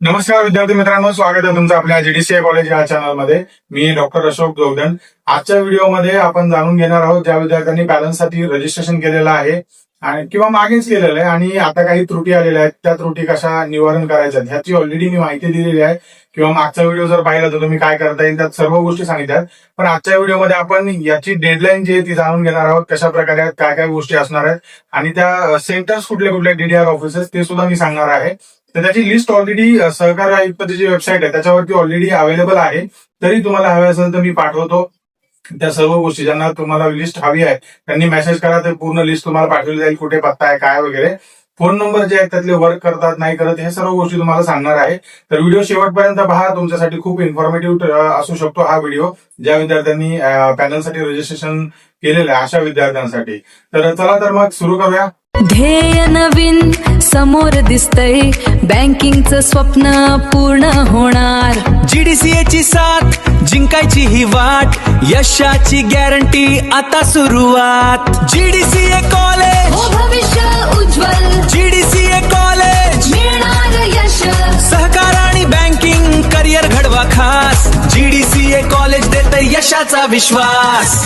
नमस्कार विद्यार्थी मित्रांनो, स्वागत आहे तुमचं आपल्या जीडीसीए कॉलेज या चॅनलमध्ये. मी डॉक्टर अशोक जोगदंड. आजच्या व्हिडिओमध्ये आपण जाणून घेणार आहोत ज्या विद्यार्थ्यांनी बॅलन्ससाठी रजिस्ट्रेशन केलेलं आहे आणि किंवा मागेच केलेलं आहे आणि आता काही त्रुटी आलेल्या आहेत, त्या त्रुटी कशा निवारण करायच्या ह्याची ऑलरेडी मी माहिती दिलेली आहे. किंवा मागचा व्हिडिओ जर पाहिला तर तुम्ही काय करता येईल त्यात सर्व गोष्टी सांगितल्यात. पण आजच्या व्हिडिओमध्ये आपण याची डेडलाईन जी आहे ती जाणून घेणार आहोत, कशा प्रकारे काय काय गोष्टी असणार आहेत आणि त्या सेंटर्स कुठले कुठले डीडीआर ऑफिसेस ते सुद्धा मी सांगणार आहे. तर त्याची लिस्ट ऑलरेडी सहकार आयुक्ताची जी वेबसाईट आहे त्याच्यावरती ऑलरेडी अवेलेबल आहे. तरी तुम्हाला हवे असेल तर मी पाठवतो त्या सर्व गोष्टी. ज्यांना तुम्हाला लिस्ट हवी आहे त्यांनी मेसेज करा, तर पूर्ण लिस्ट तुम्हाला पाठवली जाईल, कुठे पत्ता आहे काय वगैरे, फोन नंबर जे आहेत त्यातले वर्क करतात नाही करत हे सर्व गोष्टी तुम्हाला सांगणार आहे. तर व्हिडिओ शेवटपर्यंत पहा, तुमच्यासाठी खूप इन्फॉर्मेटिव्ह असू शकतो हा व्हिडिओ ज्या विद्यार्थ्यांनी पॅनलसाठी रजिस्ट्रेशन केलेलं आहे अशा विद्यार्थ्यांसाठी. तर चला तर मग सुरू करूया. ध्येय नवीन समोर दिसतंय, बँकिंगचं स्वप्न पूर्ण होणार. जीडीसीए ची साथ जिंकायची ही वाट, यशाची गॅरंटी आता सुरुवात. जीडीसीए कॉलेज हो भविष्य उज्ज्वल, जीडीसीए कॉलेज मिळणार यश. सहकार आणि बँकिंग करिअर घडवा खास. जीडीसीए कॉलेज देते यशाचा विश्वास.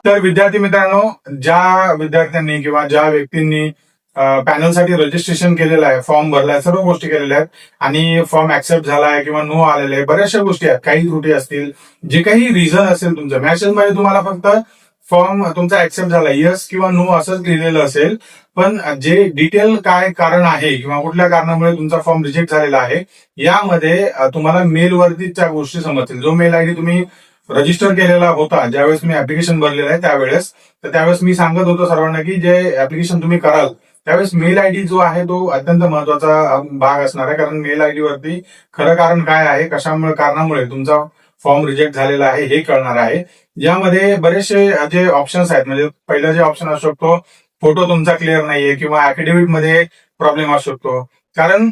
तर विद्यार्थी मित्रांनो, ज्या विद्यार्थ्यांनी किंवा ज्या व्यक्तींनी पॅनलसाठी रजिस्ट्रेशन केलेलं आहे, फॉर्म भरलाय, सर्व गोष्टी केलेल्या आहेत आणि फॉर्म ऍक्सेप्ट झालाय किंवा नो आलेले आहे, बऱ्याचशा गोष्टी आहेत, काही त्रुटी असतील, जे काही रिझन असेल तुमचं मेसेजमध्ये तुम्हाला फक्त फॉर्म तुमचा ऍक्सेप्ट झाला यस किंवा नो असंच लिहिलेलं असेल, पण जे डिटेल काय कारण आहे किंवा कुठल्या कारणामुळे तुमचा फॉर्म रिजेक्ट झालेला आहे यामध्ये तुम्हाला मेलवरती त्या गोष्टी समजतील. जो मेल आयडी तुम्ही रजिस्टर केलेला होता ज्यावेळेस तुम्ही ऍप्लिकेशन भरलेलं आहे त्यावेळेस, तर त्यावेळेस मी सांगत होतो सर्वांना की जे ऍप्लिकेशन तुम्ही कराल त्यावेळेस मेल आयडी जो आहे तो अत्यंत महत्वाचा भाग असणार आहे. कारण मेल आयडी वरती खरं कारण काय आहे, कशामुळे कारणामुळे तुमचा फॉर्म रिजेक्ट झालेला आहे हे कळणार आहे. यामध्ये बरेचसे जे ऑप्शन्स आहेत, म्हणजे पहिला जे ऑप्शन असू शकतो फोटो तुमचा क्लिअर नाहीये किंवा ऍफिडेव्हिट मध्ये प्रॉब्लेम असू शकतो. कारण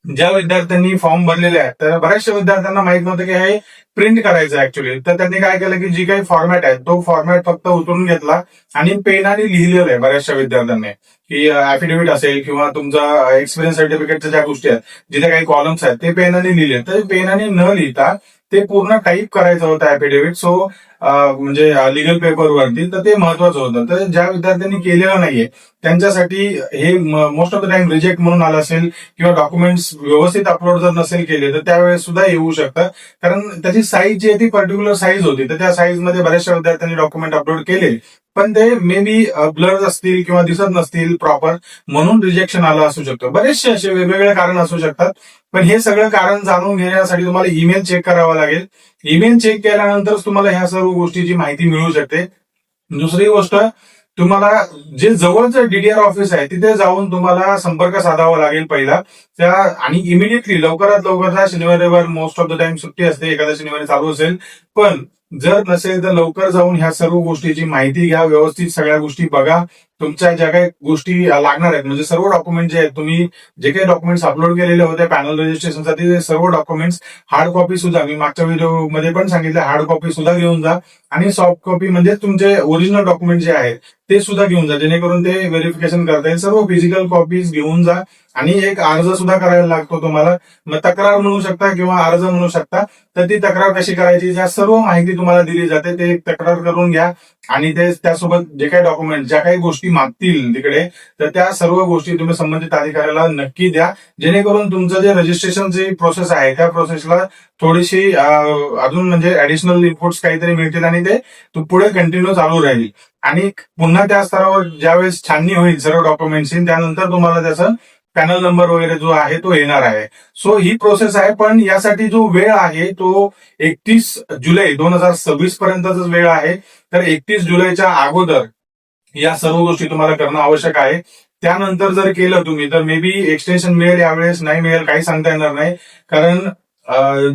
ज्या विद्यार्थ्यांनी फॉर्म भरलेले आहेत तर बऱ्याचशा विद्यार्थ्यांना माहित नव्हतं की हे प्रिंट करायचं ऍक्च्युली. तर त्यांनी काय केलं की जी काही फॉर्मॅट आहे तो फॉर्मॅट फक्त उतरून घेतला आणि पेनाने लिहिलेलं आहे बऱ्याचशा विद्यार्थ्यांनी, की ऍफिडेव्हिट असेल किंवा तुमचा एक्सपिरियन्स सर्टिफिकेटच्या ज्या गोष्टी आहेत, जिथे काही कॉलम्स आहेत ते पेनाने लिहिले. तर पेनाने न लिहिता ते पूर्ण टाईप करायचं होतं ऍफिडेव्हिट, सो म्हणजे लिगल पेपरवरती, तर ते महत्वाचं होतं. तर ज्या विद्यार्थ्यांनी केलेलं नाहीये त्यांच्यासाठी हे most of the time reject म्हणून आलं असेल किंवा डॉक्युमेंट्स व्यवस्थित अपलोड जर नसेल केले तर त्यावेळेस सुद्धा येऊ शकतं. कारण त्याची साईज जी आहे ती पर्टिक्युलर साईज होती, तर त्या साईज मध्ये बऱ्याचशा विद्यार्थ्यांनी डॉक्युमेंट अपलोड केले पण ते मे बी ब्लर असतील किंवा दिसत नसतील प्रॉपर, म्हणून रिजेक्शन आलं असू शकतं. बरेचसे असे वेगवेगळे कारण असू शकतात. पण हे सगळं कारण जाणून घेण्यासाठी तुम्हाला ईमेल चेक करावा लागेल. ईमेल चेक केल्यानंतरच तुम्हाला ह्या सर्व गोष्टीची माहिती मिळू शकते. दुसरी गोष्ट, तुम्हाला जे जवळचं डीडीआर ऑफिस आहे तिथे जाऊन तुम्हाला संपर्क साधावा लागेल पहिला त्या, आणि इमिडिएटली लवकरात लवकर, शनिवारी रविवार मोस्ट ऑफ द टाइम सुट्टी असते, एखाद्या शनिवारी चालू असेल, पण जर नसेल तर लवकर जाऊन ह्या सर्व गोष्टीची माहिती घ्या, व्यवस्थित सगळ्या गोष्टी बघा. तुमच्या ज्या काही गोष्टी लागणार आहेत, म्हणजे सर्व डॉक्युमेंट जे आहेत, तुम्ही जे काही डॉक्युमेंट्स अपलोड केलेले होते पॅनल रजिस्ट्रेशनसाठी, ते सर्व डॉक्युमेंट्स हार्ड कॉपी सुद्धा, मी मागच्या व्हिडिओमध्ये पण सांगितलं, हार्ड कॉपी सुद्धा घेऊन जा आणि सॉफ्ट कॉपी म्हणजे तुमचे ओरिजिनल डॉक्युमेंट जे आहेत ते सुद्धा घेऊन जा, जेणेकरून ते व्हेरिफिकेशन करता येईल. सर्व फिजिकल कॉपीज घेऊन जा आणि एक अर्ज सुद्धा करायला लागतो तुम्हाला, मग तक्रार म्हणू शकता किंवा अर्ज म्हणू शकता. तर ती तक्रार कशी करायची, ज्या सर्व माहिती तुम्हाला दिली जाते ते तक्रार करून घ्या आणि ते त्यासोबत जे काही डॉक्युमेंट, ज्या काही गोष्टी मागतील तिकडे, तर त्या सर्व गोष्टी तुम्ही संबंधित अधिकाऱ्याला नक्की द्या, जेणेकरून तुमचं जे रजिस्ट्रेशनची प्रोसेस आहे त्या प्रोसेसला थोडीशी अजून म्हणजे ऍडिशनल इनपुट्स काहीतरी मिळतील आणि ते पुढे कंटिन्यू चालू राहील. आणि पुन्हा त्या स्तरावर ज्यावेळेस छाननी होईल सर्व डॉक्युमेंट्सची, त्यानंतर तुम्हाला त्याचं पॅनल नंबर वगैरे जो आहे तो येणार आहे. सो ही प्रोसेस आहे. पण यासाठी जो वेळ आहे तो 31 जुलै 2026 पर्यंतच वेळ आहे. तर 31 जुलैच्या अगोदर या सर्व गोष्टी तुम्हाला करणं आवश्यक आहे. त्यानंतर जर केलं तुम्ही तर मे बी एक्सटेन्शन मिळेल, यावेळेस नाही मिळेल काही सांगता येणार नाही. कारण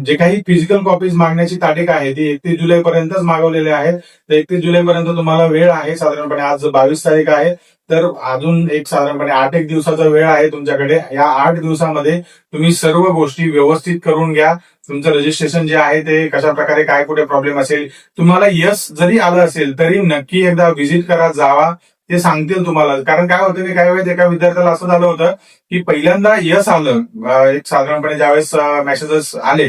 जे काही फिजिकल कॉपीज मागण्याची तारीख आहे ती 31 जुलै पर्यंतच मागवलेले आहेत. तर 31 जुलै पर्यंत तुम्हाला वेळ आहे साधारणपणे. आज 22 तारीख आहे, तर अजून एक साधारणपणे 8 दिवसाचा वेळ आहे तुमच्याकडे. या 8 दिवसामध्ये तुम्ही सर्व गोष्टी व्यवस्थित करून घ्या. तुमचं रजिस्ट्रेशन जे आहे ते कशा प्रकारे, काय कुठे प्रॉब्लेम असेल, तुम्हाला यस जरी आलं असेल तरी नक्की एकदा व्हिजिट करा, जावा, ते सांगतील तुम्हाला. कारण काय होतं की काही वेळेस एका विद्यार्थ्याला असं झालं होतं की पहिल्यांदा यस आलं, एक साधारणपणे ज्यावेळेस मेसेजेस आले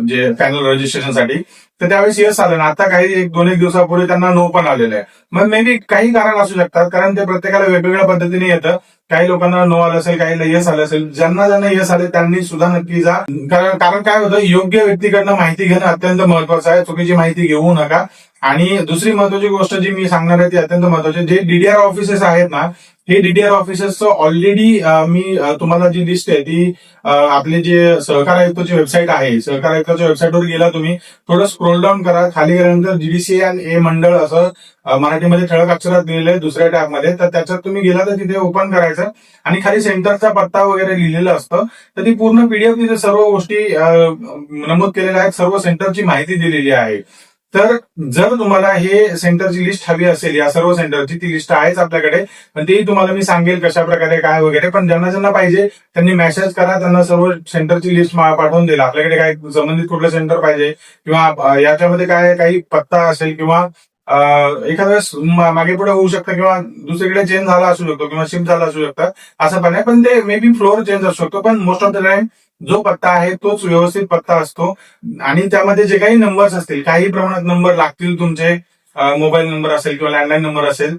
जे पॅनल रजिस्ट्रेशनसाठी, तर त्यावेळेस यस आलं ना, आता काही एक दिवसापूर्वी त्यांना नो पण आलेलं आहे. मग मे बी काही कारण असू शकतात, कारण ते प्रत्येकाला वेगवेगळ्या पद्धतीने येतं. काही लोकांना नो आलं असेल, काहीला यस आलं असेल. ज्यांना यस आले त्यांनी सुद्धा नक्की जा. कारण काय होतं, योग्य व्यक्तीकडनं माहिती घेणं अत्यंत महत्वाचं आहे. चुकीची माहिती घेऊ नका. आणि दुसरी महत्वाची गोष्ट जी मी सांगणार आहे ती अत्यंत महत्वाची, जे डीडीआर ऑफिसेस आहेत ना, हे डीडीआर ऑफिसेसचं ऑलरेडी मी तुम्हाला जी लिस्ट आहे ती आपले जे सहकार आयुक्ताची वेबसाईट आहे, सहकार आयुक्ताच्या वेबसाईटवर गेला तुम्ही, थोडं स्क्रोल डाऊन करा, खाली गेल्यानंतर GDCA मंडळ असं मराठीमध्ये ठळक अक्षरात लिहिलेलं आहे दुसऱ्या टॅबमध्ये. तर त्याच्यात तुम्ही गेला तर तिथे ओपन करायचं आणि खाली सेंटरचा पत्ता वगैरे लिहिलेला असतं. तर ती पूर्ण PDF तिथे सर्व गोष्टी नमूद केलेल्या आहेत, सर्व सेंटरची माहिती दिलेली आहे. तर जर तुम्हाला हे सेंटरची लिस्ट हवी असेल, या सर्व सेंटरची ती लिस्ट आहेच आपल्याकडे, पण तेही तुम्हाला मी सांगेल कशा प्रकारे काय वगैरे. पण ज्यांना पाहिजे त्यांनी मेसेज करा, त्यांना सर्व सेंटरची लिस्ट पाठवून देईल. आपल्याकडे काय संबंधित कुठलं सेंटर पाहिजे किंवा याच्यामध्ये काय काही पत्ता असेल किंवा एखाद्या वेळेस मागे पुढे होऊ शकतं किंवा दुसरीकडे चेंज झाला असू शकतो किंवा शिफ्ट झाला असू शकतं, असं पण आहे. पण ते मे बी फ्लोअर चेंज असू शकतो, पण मोस्ट ऑफ द टाइम जो पत्ता आहे तोच व्यवस्थित पत्ता असतो. आणि त्यामध्ये जे काही नंबर्स असतील, काही प्रमाणात नंबर लागतील तुमचे, मोबाईल नंबर असेल किंवा लँडलाईन नंबर असेल,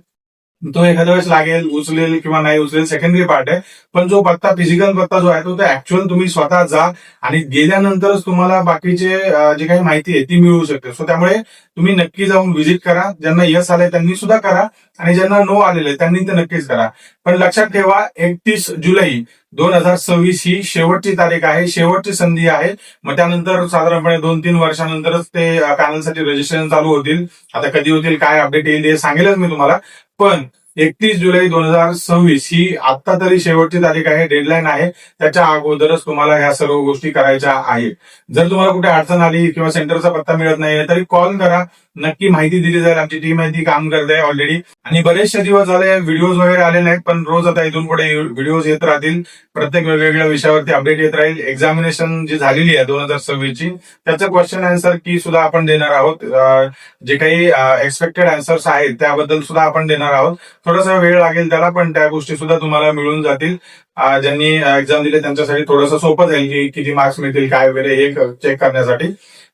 तो एखाद्या वेळेस लागेल, उचलेल किंवा नाही उचलेल, सेकंडरी पार्ट आहे. पण जो पत्ता, फिजिकल पत्ता जो आहे तो ऍक्च्युअल तुम्ही स्वतः जा आणि गेल्यानंतरच तुम्हाला बाकीचे जी काही माहिती आहे ती मिळू शकते. सो त्यामुळे तुम्ही नक्की जाऊन व्हिजिट करा. ज्यांना यस आलंय त्यांनी सुद्धा करा आणि ज्यांना नो आलेले त्यांनी ते नक्कीच करा. पण लक्षात ठेवा, 31 जुलै 2026 ही शेवटची तारीख आहे, शेवटची संधी आहे. मग त्यानंतर साधारणपणे 2-3 वर्षानंतरच ते पॅनलसाठी रजिस्ट्रेशन चालू होतील. आता कधी होतील, काय अपडेट येईल हे सांगेलच मी तुम्हाला. पण 31 जुलै 2026 ही आता तरी शेवटची तारीख आहे, डेडलाईन आहे. त्याच्या अगोदरच तुम्हाला ह्या सर्व गोष्टी करायच्या आहेत. जर तुम्हाला कुठे अडचण आली किंवा सेंटरचा पत्ता मिळत नाही तरी कॉल करा, नक्की माहिती दिली जाईल. आमची टीम आहे ती काम करते ऑलरेडी. आणि बरेचसे दिवस झाले व्हिडिओज वगैरे आले नाहीत, पण रोज आता इथून पुढे व्हिडिओज येत राहतील. प्रत्येक वेगवेगळ्या विषयावरती अपडेट येत राहील. एक्झामिनेशन जी झालेली आहे 2026 ची, त्याचं क्वेश्चन आन्सर की सुद्धा आपण देणार आहोत. जे काही एक्सपेक्टेड आन्सर्स आहेत त्याबद्दल सुद्धा आपण देणार आहोत. थोडासा वेळ लागेल त्याला, पण त्या गोष्टी सुद्धा तुम्हाला मिळून जातील. ज्यांनी एक्झाम दिले त्यांच्यासाठी थोडंसं सोपं जाईल की किती मार्क्स मिळतील काय वगैरे हे चेक करण्यासाठी.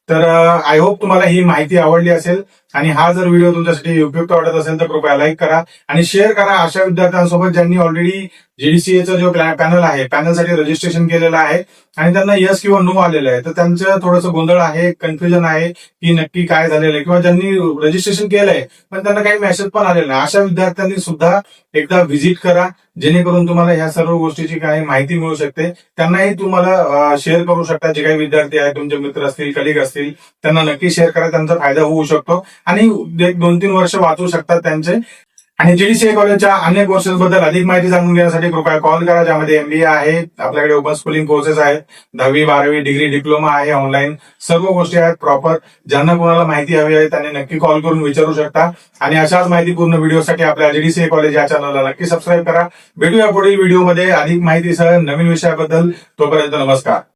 तर आय होप तुम्हाला ही माहिती आवडली असेल. आणि हा जर व्हिडिओ तुमच्यासाठी उपयुक्त वाटत असेल तर कृपया लाईक करा आणि शेअर करा अशा विद्यार्थ्यांसोबत ज्यांनी ऑलरेडी GDCAचा जो पॅनल आहे, पॅनलसाठी रजिस्ट्रेशन केलेलं आहे आणि त्यांना यस किंवा नो आलेलं आहे. तर त्यांचं थोडंसं गोंधळ आहे, कन्फ्युजन आहे की नक्की काय झालेलं आहे, किंवा ज्यांनी रजिस्ट्रेशन केलंय पण त्यांना काही मेसेज पण आलेला नाही, अशा विद्यार्थ्यांनी सुद्धा एकदा व्हिजिट करा, जेणेकरून तुम्हाला ह्या सर्व गोष्टीची काही माहिती मिळू शकते. त्यांनाही तुम्हाला शेअर करू शकता. जे काही विद्यार्थी आहेत, तुमचे मित्र असतील, कलिग असतील, त्यांना नक्की शेअर करा. त्यांचा फायदा होऊ शकतो आणि 1-2-3 वर्ष वाचू शकतात त्यांचे. आणि GDCA कॉलेजच्या अनेक कोर्सेसबद्दल अधिक माहिती जाणून घेण्यासाठी कृपया कॉल करा, ज्यामध्ये MBA आहे, आपल्याकडे ओपन स्कूलिंग कोर्सेस आहेत, 10वी 12वी डिग्री डिप्लोमा आहे, ऑनलाईन सर्व गोष्टी आहेत प्रॉपर. ज्यांना कोणाला माहिती हवी आहे त्यांनी नक्की कॉल करून विचारू शकता. आणि अशाच माहितीपूर्ण व्हिडिओसाठी आपल्या GDCA कॉलेज या चॅनलला नक्की सबस्क्राईब करा. भेटूया पुढील व्हिडिओमध्ये अधिक माहितीसह नवीन विषयाबद्दल. तोपर्यंत नमस्कार.